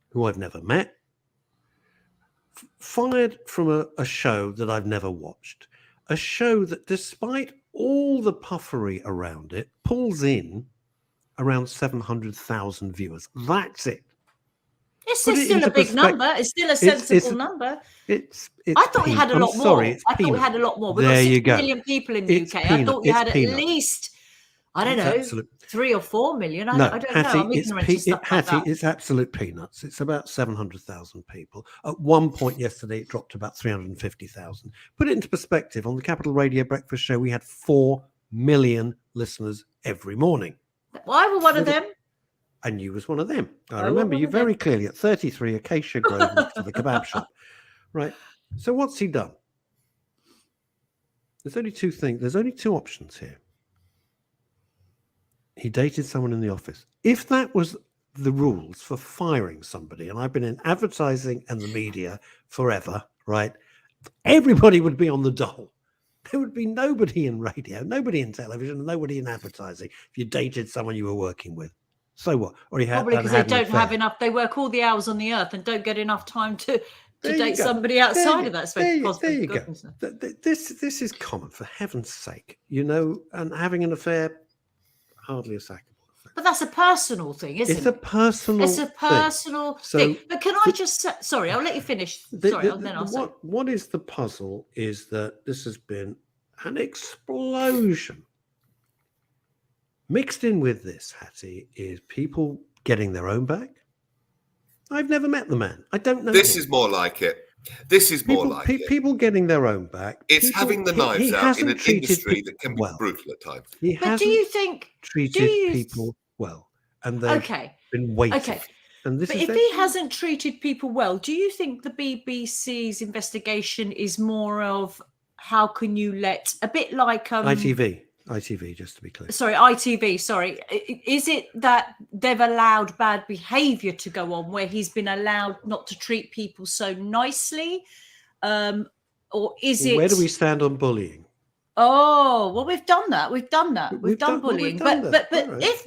who I've never met, fired from a show that I've never watched, a show that, despite all the puffery around it, pulls in around 700,000 viewers. That's it.
It's still a big number. It's still a sensible number. I thought we had a lot more. I thought we had a lot more. We've got 6 million people in the UK. I thought we had at least, I don't know, 3 or 4 million. I don't know. I'm ignorant to stuff like that.
It's absolute peanuts. It's about 700,000 people. At one point yesterday, it dropped to about 350,000. Put it into perspective, on the Capital Radio Breakfast Show, we had 4 million listeners every morning.
Well, I was one of them.
And you was one of them. I remember you very clearly at 33 Acacia Grove next to the kebab shop. Right. So what's he done? There's only two things. There's only two options here. He dated someone in the office. If that was the rules for firing somebody, and I've been in advertising and the media forever, right? Everybody would be on the dole. There would be nobody in radio, nobody in television, and nobody in advertising if you dated someone you were working with. So what? Or you had
probably because they don't have enough. They work all the hours on the earth and don't get enough time to date somebody outside of that space.
There you go. This is common, for heaven's sake. And having an affair, hardly a sackable affair.
But that's a personal thing, isn't it?
It's a personal
thing. But can I just say, sorry, I'll let you finish.
What is the puzzle is that this has been an explosion. Mixed in with this, Hattie, is people getting their own back. I've never met the man. I don't know.
This is more like it. People
getting their own back.
It's having the knives out in an industry that can be brutal at times.
But do you think
treated people well? And they've been waiting.
Okay. But if he hasn't treated people well, do you think the BBC's investigation is more of how can you let, a bit like
ITV, just to be clear.
Sorry, ITV, sorry. Is it that they've allowed bad behaviour to go on where he's been allowed not to treat people so nicely? Or is it...
Where do we stand on bullying?
Oh, well, we've done that. We've done bullying. But if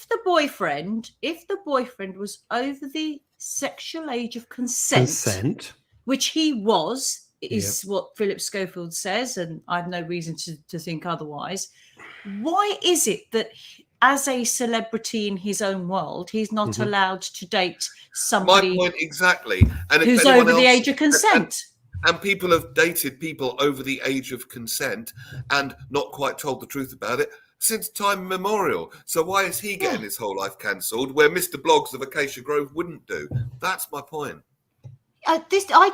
the boyfriend was over the sexual age of consent, which he was, is what Philip Schofield says, and I have no reason to think otherwise. Why is it that as a celebrity in his own world, he's not allowed to date somebody?
My point exactly. And
who's over the age of consent.
And people have dated people over the age of consent and not quite told the truth about it since time immemorial. So why is he getting his whole life cancelled where Mr. Bloggs of Acacia Grove wouldn't do? That's my point.
I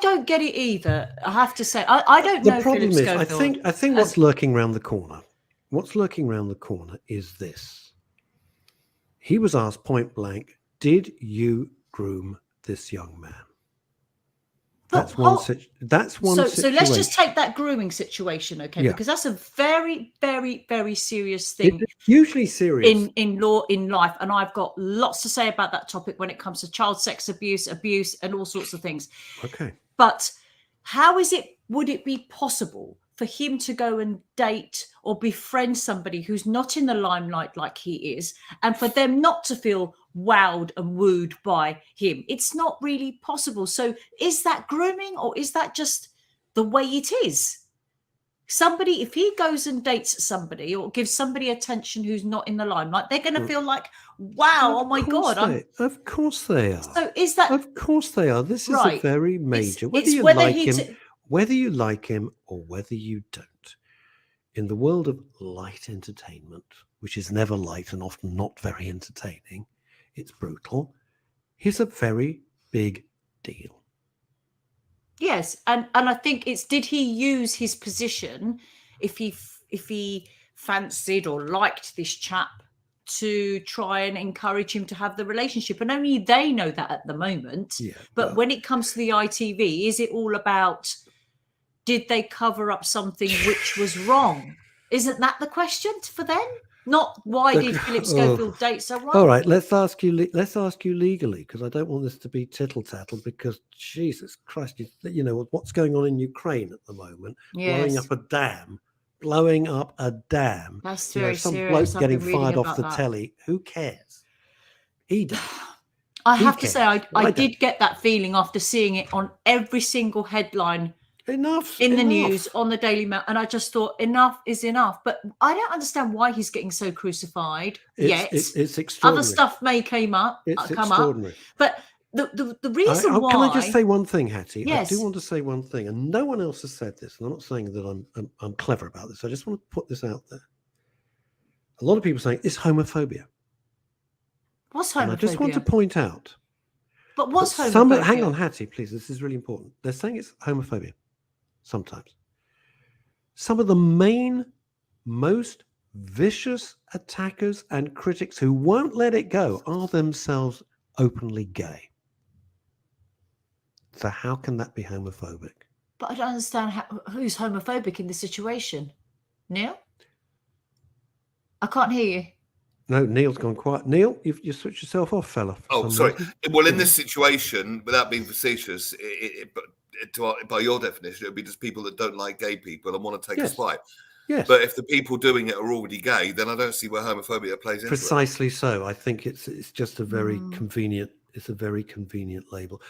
don't get it either. I have to say, I don't know.
The problem is, I think what's lurking around the corner. What's lurking around the corner is this. He was asked point blank, "Did you groom this young man?" That's one situation.
So let's just take that grooming situation, okay? Because that's a very, very, very serious thing.
It's hugely serious
in law, in life, and I've got lots to say about that topic when it comes to child sex abuse, and all sorts of things.
Okay.
But would it be possible for him to go and date or befriend somebody who's not in the limelight like he is, and for them not to feel wowed and wooed by him? It's not really possible. So is that grooming, or is that just the way it is? Somebody, if he goes and dates somebody or gives somebody attention who's not in the limelight, they're going to feel like, wow, oh my God.
Of course they are.
So is that...
Of course they are. This is a very major... Whether you like him or whether you don't. In the world of light entertainment, which is never light and often not very entertaining, it's brutal. He's a very big deal.
Yes, and I think it's, did he use his position, if he fancied or liked this chap, to try and encourage him to have the relationship? And only they know that at the moment.
Yeah,
but when it comes to the ITV, is it all about, did they cover up something which was wrong? Isn't that the question for them? Not why did Philip Schofield date so well?
All right, let's ask you legally, because I don't want this to be tittle tattle. Because Jesus Christ, you know what's going on in Ukraine at the moment, blowing up a dam.
That's very
some
serious.
bloke getting fired off the telly. Who cares? He does.
I have to say, I did get that feeling after seeing it on every single headline.
Enough
in the news, on the Daily Mail, and I just thought enough is enough. But I don't understand why he's getting so crucified yet.
It's extraordinary.
Other stuff may come up, but the reason why.
Can I just say one thing, Hattie?
Yes.
I do want to say one thing, and no one else has said this. And I'm not saying that I'm clever about this. I just want to put this out there. A lot of people saying it's homophobia.
What's homophobia?
And I just want to point out.
But what's homophobia?
Hang on, Hattie, please. This is really important. They're saying it's homophobia. Sometimes. Some of the most vicious attackers and critics who won't let it go are themselves openly gay. So how can that be homophobic?
But I don't understand who's homophobic in this situation. Neil? I can't hear you.
No, Neil's gone quiet. Neil, you switched yourself off, fella.
Oh, sorry. Well, in this situation, without being facetious, by your definition, it would be just people that don't like gay people and want to take a swipe.
Yes.
But if the people doing it are already gay, then I don't see where homophobia plays into it.
Precisely so. I think it's just a very convenient. It's a very convenient label.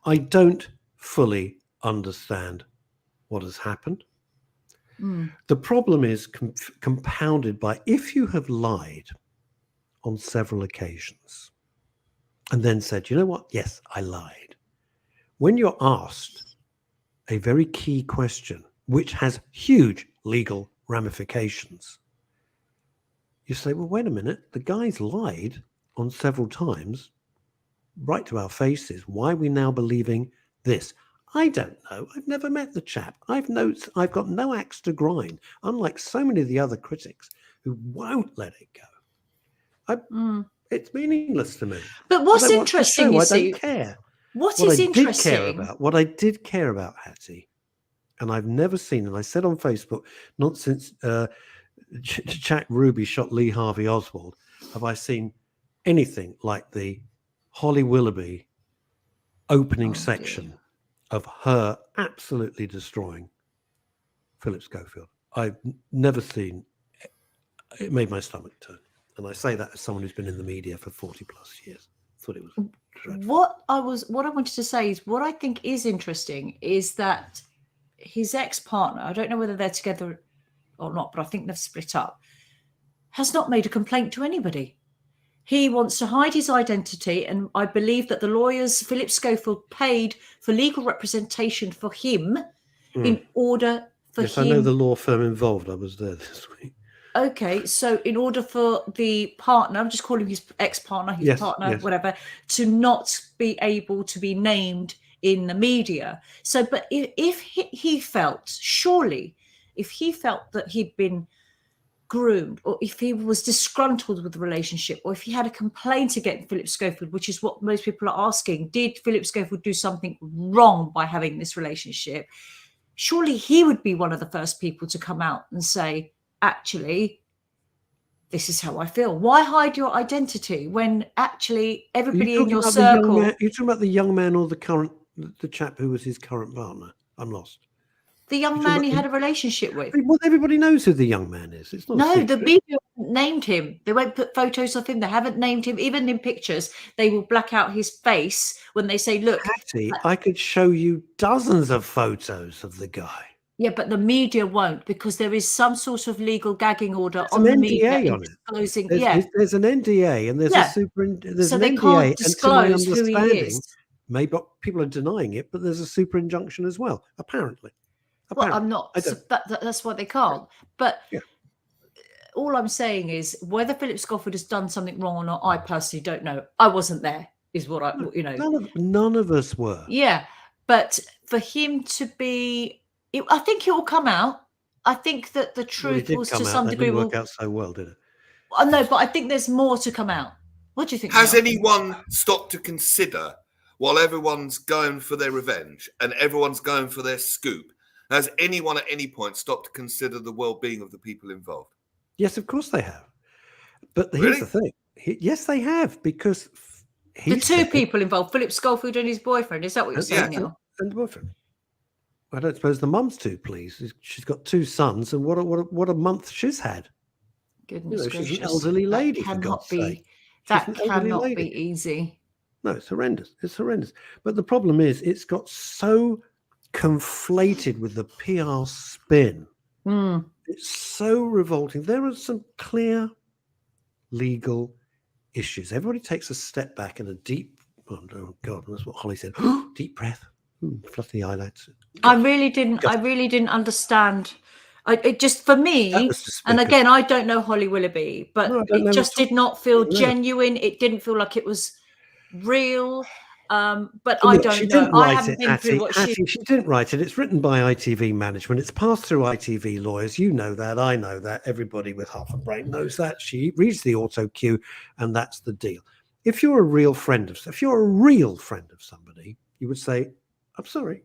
I don't fully understand what has happened. The problem is compounded by, if you have lied on several occasions and then said, you know what? Yes, I lied. When you're asked a very key question, which has huge legal ramifications, you say, well, wait a minute. The guy's lied on several times, right to our faces. Why are we now believing this? I don't know. I've never met the chap. I've got no axe to grind, unlike so many of the other critics who won't let it go. It's meaningless to me.
But what's interesting is,
I don't care.
What
I did care about, Hattie, and I've never seen, and I said on Facebook, not since Jack Ruby shot Lee Harvey Oswald, have I seen anything like the Holly Willoughby opening section of her absolutely destroying Philip Schofield. I've never seen it. Made my stomach turn. And I say that as someone who's been in the media for 40 plus years. I thought it was dreadful.
What I wanted to say is, what I think is interesting is that his ex-partner, I don't know whether they're together or not, but I think they've split up, has not made a complaint to anybody. He wants to hide his identity, and I believe that the lawyers, Philip Schofield, paid for legal representation for him in order for him...
Yes, I know the law firm involved. I was there this week.
Okay, so in order for the partner, I'm just calling his ex-partner, his partner, whatever, to not be able to be named in the media. So, but if he felt, surely, if he felt that he'd been groomed, or if he was disgruntled with the relationship, or if he had a complaint against Philip Schofield, which is what most people are asking, did Philip Schofield do something wrong by having this relationship? Surely he would be one of the first people to come out and say, actually, this is how I feel. Why hide your identity when actually everybody in your circle...
You're talking about the young man or the chap who was his current partner? I'm lost.
The young man he had a relationship with.
Well, everybody knows who the young man is. It's not
the media haven't named him. They won't put photos of him. They haven't named him. Even in pictures, they will black out his face when they say, look...
Hattie, I could show you dozens of photos of the guy.
Yeah, but the media won't, because there is some sort of legal gagging order on the media.
On it. There's an NDA and there's
so they
an
can't
NDA,
disclose who he is.
Maybe people are denying it, but there's a super injunction as well, apparently.
Well, I'm not. That's why they can't. But all I'm saying is, whether Philip Schofield has done something wrong or not, I personally don't know. I wasn't there, is what I,
None of us were.
Yeah, but for him to be, I think it will come out. I think that the truth will, to some degree,
didn't work out so well, did it?
No, but I think there's more to come out. What do you think?
Has anyone stopped to consider, while everyone's going for their revenge and everyone's going for their scoop, has anyone at any point stopped to consider the well-being of the people involved?
Yes, of course they have. But here's the thing. Yes, they have, because
the two people involved, Philip Schofield and his boyfriend. Is that what you're saying, Neil?
And the boyfriend. I don't suppose the mum's too pleased. She's got two sons, and what a month she's had.
Goodness gracious.
She's an elderly lady.
That cannot be easy.
No, it's horrendous. It's horrendous. But the problem is, it's got so conflated with the PR spin. It's so revolting. There are some clear legal issues. Everybody takes a step back and a deep, oh God, that's what Holly said. Deep breath. Fluff the eyelids.
I really didn't understand. It just, for me, and again, I don't know Holly Willoughby, but it just did not feel genuine. It didn't feel like it was real. But I don't know. I haven't been through what she
didn't write it. It's written by ITV management. It's passed through ITV lawyers. You know that. I know that. Everybody with half a brain knows that. She reads the auto cue, and that's the deal. If you're a real friend of somebody, you would say, I'm sorry.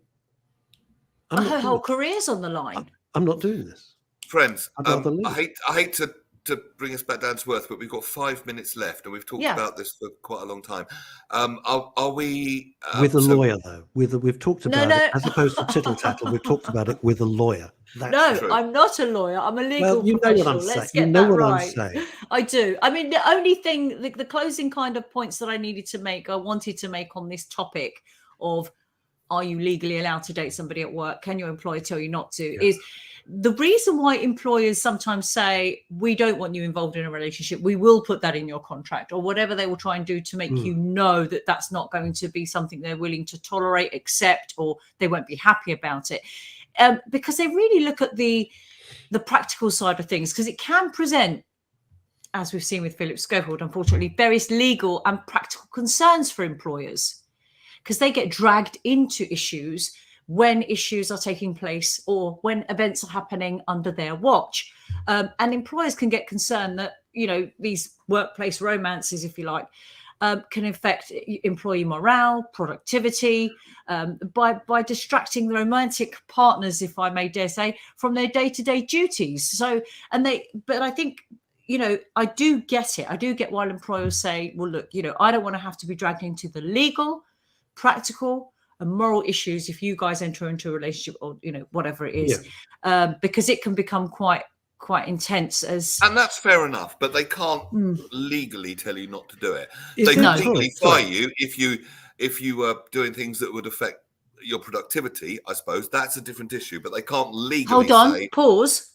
Her whole career's on the line.
I'm not doing this.
Friends, I hate to to bring us back down to earth, but we've got 5 minutes left, and we've talked about this for quite a long time. Are we
with a lawyer though? We've talked about it as opposed to tittle tattle. We've talked about it with a lawyer.
That's true. I'm not a lawyer. I'm a legal professional. Let's get that right. I do. I mean, the only thing, the closing kind of points that I wanted to make on this topic of, are you legally allowed to date somebody at work? Can your employer tell you not to? Is the reason why employers sometimes say, we don't want you involved in a relationship. We will put that in your contract, or whatever they will try and do to make you know that that's not going to be something they're willing to tolerate, accept, or they won't be happy about it. Because they really look at the practical side of things, because it can present, as we've seen with Philip Schofield, unfortunately, various legal and practical concerns for employers, because they get dragged into issues when issues are taking place or when events are happening under their watch. And employers can get concerned that, these workplace romances, if you like, can affect employee morale, productivity, by distracting the romantic partners, if I may dare say, from their day-to-day duties. But I think, I do get it. I do get why employers say, well, look, I don't want to have to be dragged into the legal, practical, and moral issues if you guys enter into a relationship, or whatever it is, because it can become quite intense. And
that's fair enough, but they can't legally tell you not to do it. They can legally fire you if you are doing things that would affect your productivity. I suppose that's a different issue, but they can't legally.
Hold on, pause.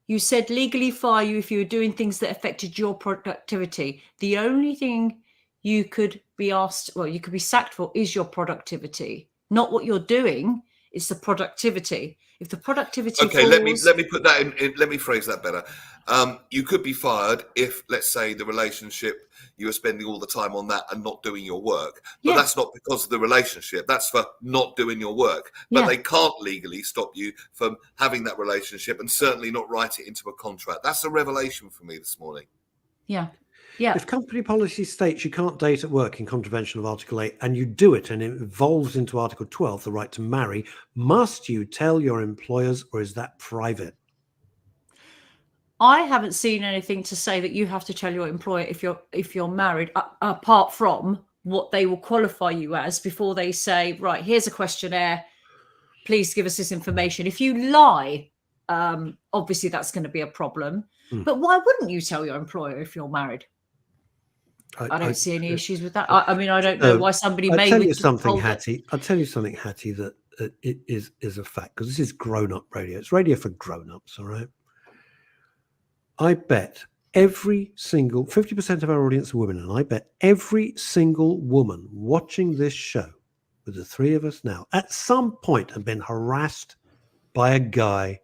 You said legally fire you if you were doing things that affected your productivity. The only thing you could be sacked for is your productivity, not what you're doing. It's the productivity. If the productivity falls...
let me put that in. Let me phrase that better. You could be fired if, let's say, the relationship, you are spending all the time on that and not doing your work. But that's not because of the relationship. That's for not doing your work. But they can't legally stop you from having that relationship, and certainly not write it into a contract. That's a revelation for me this morning.
Yeah. Yeah.
If company policy states you can't date at work in contravention of Article 8, and you do it and it evolves into Article 12, the right to marry, must you tell your employers, or is that private?
I haven't seen anything to say that you have to tell your employer if you're married, apart from what they will qualify you as before they say, right, here's a questionnaire, please give us this information. If you lie, obviously that's going to be a problem. But why wouldn't you tell your employer if you're married? I don't see any issues with that. I mean, I don't know why somebody may.
I'll tell you something, Hattie, that it is a fact, because this is grown-up radio. It's radio for grown-ups, all right? I bet 50% of our audience are women, and I bet every single woman watching this show, with the three of us now, at some point have been harassed by a guy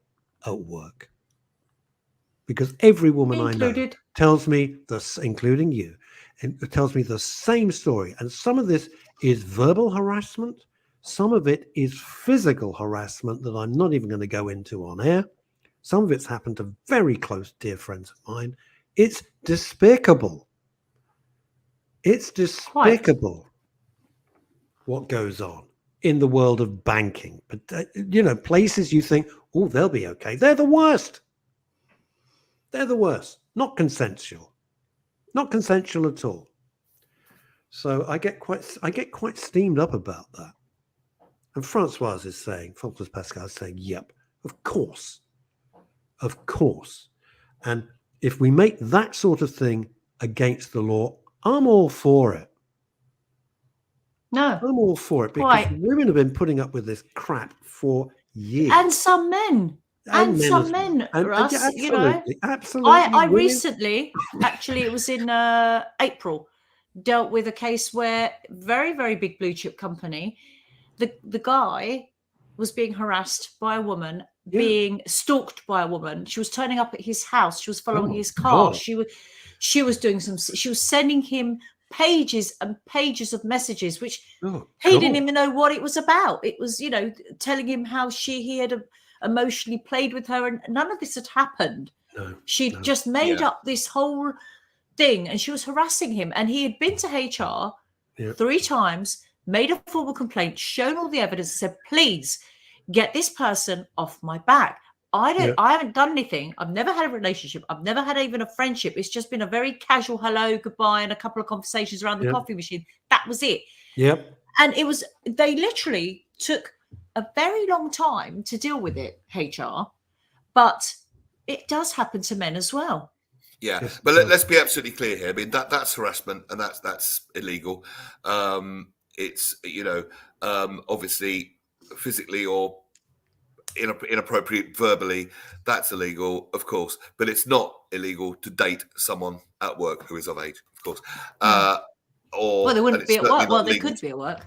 at work. Because every woman I know tells me this, including you, and it tells me the same story. And some of this is verbal harassment. Some of it is physical harassment that I'm not even going to go into on air. Some of it's happened to very close, dear friends of mine. It's despicable. It's despicable what goes on in the world of banking. But, places you think, oh, they'll be okay. They're the worst. They're the worst. Not consensual. Not consensual at all. So I get quite steamed up about that. And Francois Pascal is saying, yep, of course. Of course. And if we make that sort of thing against the law, I'm all for it.
No.
I'm all for it, because women have been putting up with this crap for years.
And some men. And some men, Russ,
absolutely.
I recently, actually, it was in April, dealt with a case where very, very big blue chip company, the guy was being harassed by a woman, being stalked by a woman. She was turning up at his house. She was following his car. God. She was sending him pages and pages of messages, which he didn't even know what it was about. It was, telling him how he had emotionally played with her, and none of this had happened. She'd just made up this whole thing, and she was harassing him, and he had been to HR 3 times, made a formal complaint, shown all the evidence, said, please get this person off my back. I haven't done anything. I've never had a relationship. I've never had even a friendship. It's just been a very casual hello, goodbye, and a couple of conversations around the coffee machine. That was it.
Yep.
And they literally took a very long time to deal with it, HR, but it does happen to men as well.
Yeah, but let's be absolutely clear here. I mean, that's harassment, and that's illegal. It's obviously physically or inappropriate verbally, that's illegal, of course. But it's not illegal to date someone at work who is of age, of course.
Well, they wouldn't be at work. Well, they could be at work.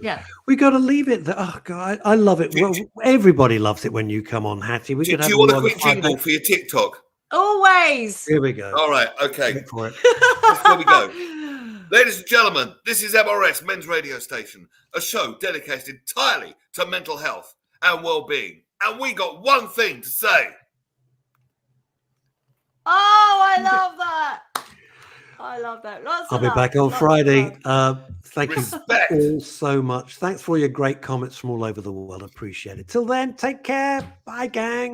Yeah.
We got to leave it there. Oh, God, I love it. Well, everybody loves it when you come on, Hattie.
Do you want a quick jingle for your TikTok?
Always.
Here we go.
All right. Okay.
For it.
Before we go. Ladies and gentlemen, this is MRS, Men's Radio Station, a show dedicated entirely to mental health and well-being. And we got one thing to say.
Oh, I love that. I love that.
I'll be back on Friday. Thank you all so much. Thanks for all your great comments from all over the world. I appreciate it. Till then, take care. Bye, gang.